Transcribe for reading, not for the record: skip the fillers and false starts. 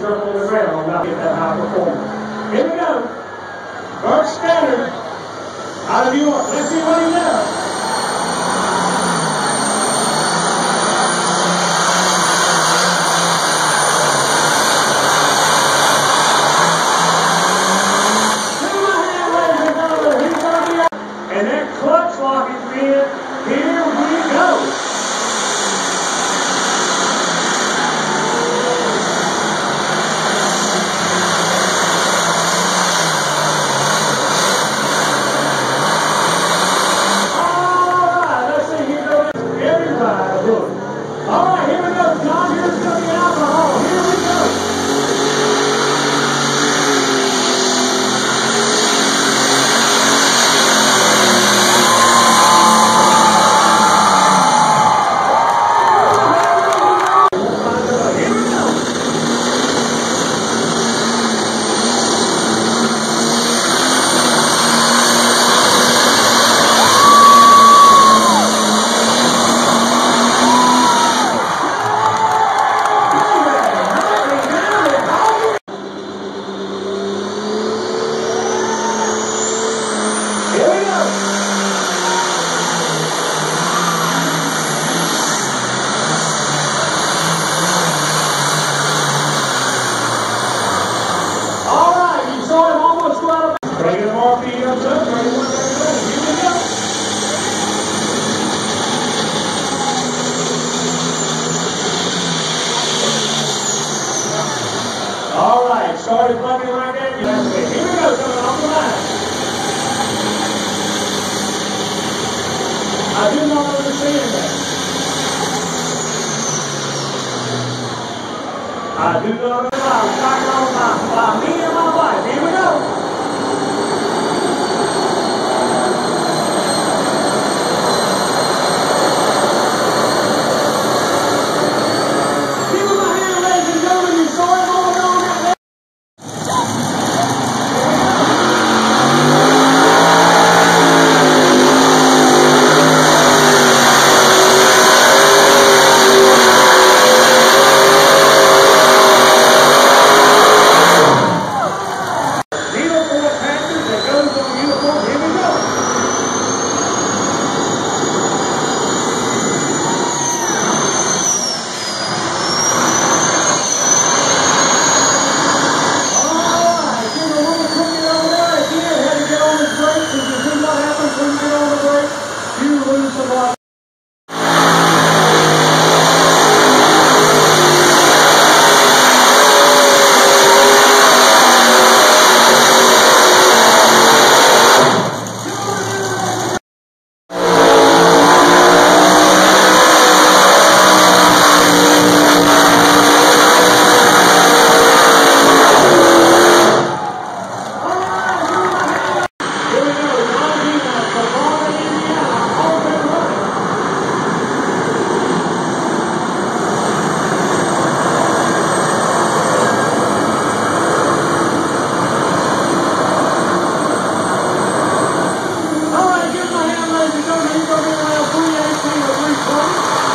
circle the ground not get that high performance. Here we go. First standard. Out of you. Let's see what he does. And that clutch lock is in. Here we go. All right, here we go, John. Here's going to be alcohol. Here we go. Here we go. Bring the more feet up, sir. Here we go. All right, started plugging right there. Here we go, coming off the line. I do not understand that. I do not understand. I'm talking on my